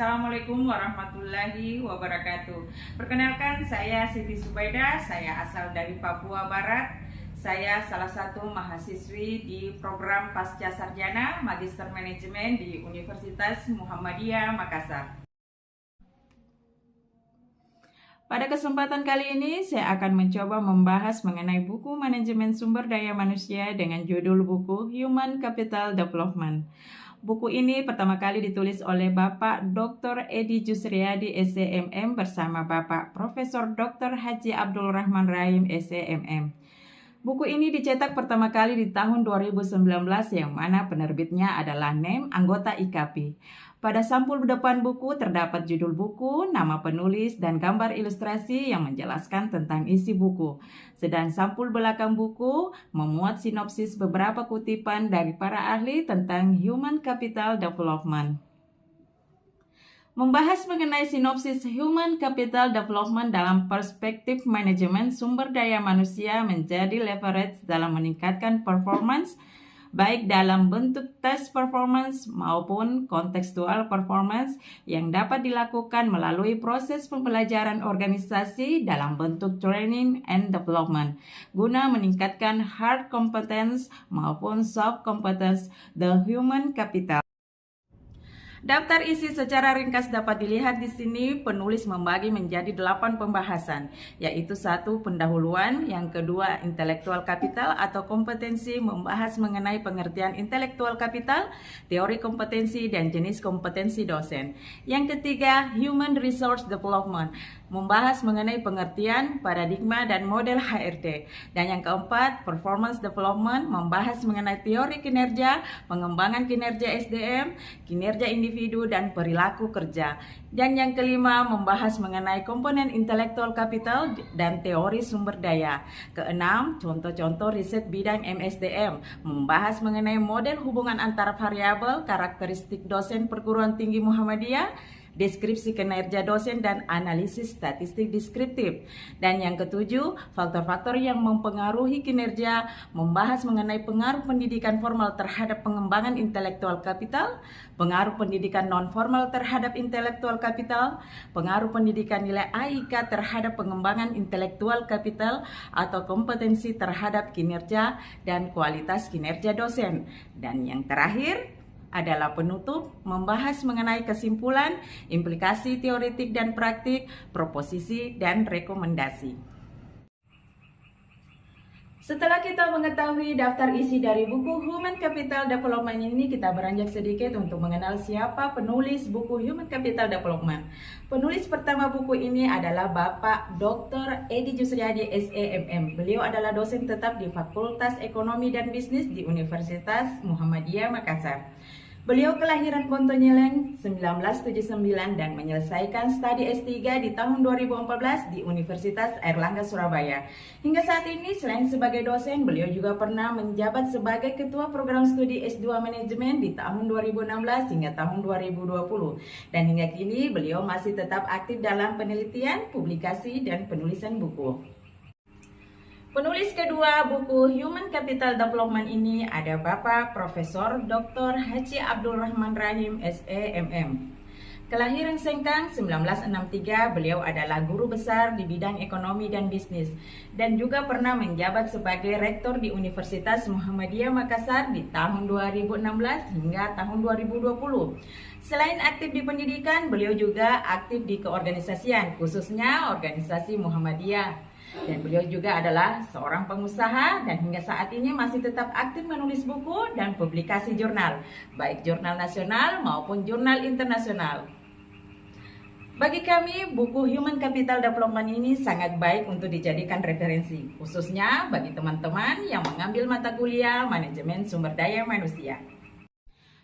Assalamualaikum warahmatullahi wabarakatuh. Perkenalkan, saya Siti Subaida, saya asal dari Papua Barat. Saya salah satu mahasiswi di program Pasca Sarjana Magister Manajemen di Universitas Muhammadiyah Makassar. Pada kesempatan kali ini, saya akan mencoba membahas mengenai buku manajemen sumber daya manusia dengan judul buku Human Capital Development. Buku ini pertama kali ditulis oleh Bapak Dr. Edi Jusriyadi, SCMM, bersama Bapak Profesor Dr. Haji Abdul Rahman Rahim, SCMM. Buku ini dicetak pertama kali di tahun 2019 yang mana penerbitnya adalah NEM, anggota IKAPI. Pada sampul depan buku terdapat judul buku, nama penulis, dan gambar ilustrasi yang menjelaskan tentang isi buku. Sedang sampul belakang buku memuat sinopsis beberapa kutipan dari para ahli tentang Human Capital Development. Membahas mengenai sinopsis Human Capital Development dalam perspektif manajemen sumber daya manusia menjadi leverage dalam meningkatkan performance, baik dalam bentuk tes performance maupun kontekstual performance yang dapat dilakukan melalui proses pembelajaran organisasi dalam bentuk training and development, guna meningkatkan hard competence maupun soft competence the human capital. Daftar isi secara ringkas dapat dilihat di sini. Penulis membagi menjadi 8 pembahasan, yaitu 1. Pendahuluan, yang kedua intelektual kapital atau kompetensi, membahas mengenai pengertian intelektual kapital, teori kompetensi, dan jenis kompetensi dosen. Yang ketiga, human resource development, membahas mengenai pengertian, paradigma, dan model HRD. Dan yang keempat, performance development, membahas mengenai teori kinerja, pengembangan kinerja SDM, kinerja individu, dan perilaku kerja. Dan yang kelima, membahas mengenai komponen intellectual capital dan teori sumber daya. Keenam, contoh-contoh riset bidang MSDM, membahas mengenai model hubungan antara variabel, karakteristik dosen perguruan tinggi Muhammadiyah, deskripsi kinerja dosen, dan analisis statistik deskriptif. Dan yang ketujuh, faktor-faktor yang mempengaruhi kinerja, membahas mengenai pengaruh pendidikan formal terhadap pengembangan intelektual kapital, pengaruh pendidikan non-formal terhadap intelektual kapital, pengaruh pendidikan nilai AIK terhadap pengembangan intelektual kapital atau kompetensi terhadap kinerja dan kualitas kinerja dosen. Dan yang terakhir adalah penutup, membahas mengenai kesimpulan, implikasi teoretik dan praktik, proposisi, dan rekomendasi. Setelah kita mengetahui daftar isi dari buku Human Capital Development ini, kita beranjak sedikit untuk mengenal siapa penulis buku Human Capital Development. Penulis pertama buku ini adalah Bapak Dr. Edi Jusriyadi, SCMM. Beliau adalah dosen tetap di Fakultas Ekonomi dan Bisnis di Universitas Muhammadiyah Makassar. Beliau kelahiran Pontonyeleng 1979 dan menyelesaikan studi S3 di tahun 2014 di Universitas Airlangga Surabaya. Hingga saat ini, selain sebagai dosen, beliau juga pernah menjabat sebagai Ketua Program Studi S2 Manajemen di tahun 2016 hingga tahun 2020. Dan hingga kini, beliau masih tetap aktif dalam penelitian, publikasi, dan penulisan buku. Penulis kedua buku Human Capital Development ini ada Bapak Profesor Dr. Haji Abdul Rahman Rahim, SCMM. Kelahiran Sengkang 1963, beliau adalah guru besar di bidang ekonomi dan bisnis dan juga pernah menjabat sebagai rektor di Universitas Muhammadiyah Makassar di tahun 2016 hingga tahun 2020. Selain aktif di pendidikan, beliau juga aktif di keorganisasian, khususnya organisasi Muhammadiyah. Dan beliau juga adalah seorang pengusaha dan hingga saat ini masih tetap aktif menulis buku dan publikasi jurnal, baik jurnal nasional maupun jurnal internasional. Bagi kami, buku Human Capital Development ini sangat baik untuk dijadikan referensi, khususnya bagi teman-teman yang mengambil mata kuliah manajemen sumber daya manusia.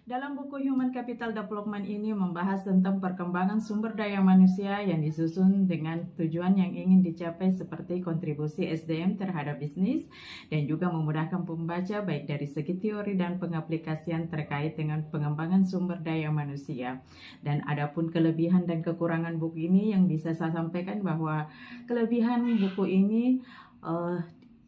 Dalam buku Human Capital Development ini membahas tentang perkembangan sumber daya manusia yang disusun dengan tujuan yang ingin dicapai seperti kontribusi SDM terhadap bisnis dan juga memudahkan pembaca baik dari segi teori dan pengaplikasian terkait dengan pengembangan sumber daya manusia. Dan adapun kelebihan dan kekurangan buku ini yang bisa saya sampaikan bahwa kelebihan buku ini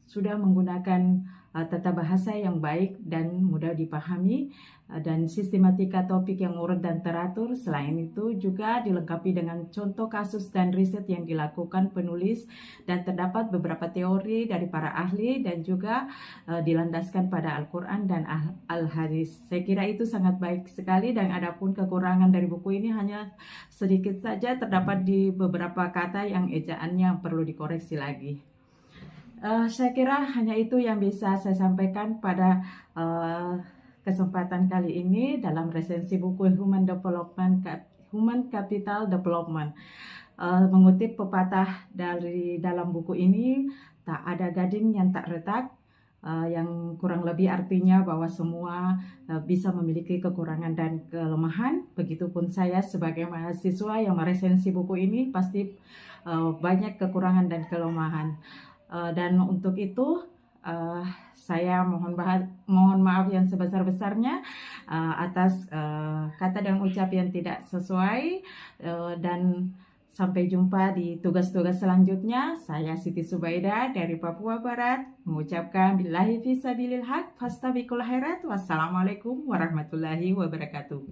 sudah menggunakan tata bahasa yang baik dan mudah dipahami, dan sistematika topik yang urut dan teratur. Selain itu juga dilengkapi dengan contoh kasus dan riset yang dilakukan penulis, dan terdapat beberapa teori dari para ahli dan juga dilandaskan pada Al-Quran dan Al-Hadis. Saya kira itu sangat baik sekali, dan adapun kekurangan dari buku ini hanya sedikit saja, terdapat di beberapa kata yang ejaannya perlu dikoreksi lagi. Saya kira hanya itu yang bisa saya sampaikan pada kesempatan kali ini dalam resensi buku Human Capital Development. Mengutip pepatah dari dalam buku ini, tak ada gading yang tak retak, yang kurang lebih artinya bahwa semua bisa memiliki kekurangan dan kelemahan. Begitupun saya sebagai mahasiswa yang meresensi buku ini pasti banyak kekurangan dan kelemahan. Dan untuk itu saya mohon maaf yang sebesar-besarnya atas kata dan ucap yang tidak sesuai, dan sampai jumpa di tugas-tugas selanjutnya. Saya Siti Subaida dari Papua Barat mengucapkan billahi fisabilil haq fastabiqul khairat. Wassalamualaikum warahmatullahi wabarakatuh.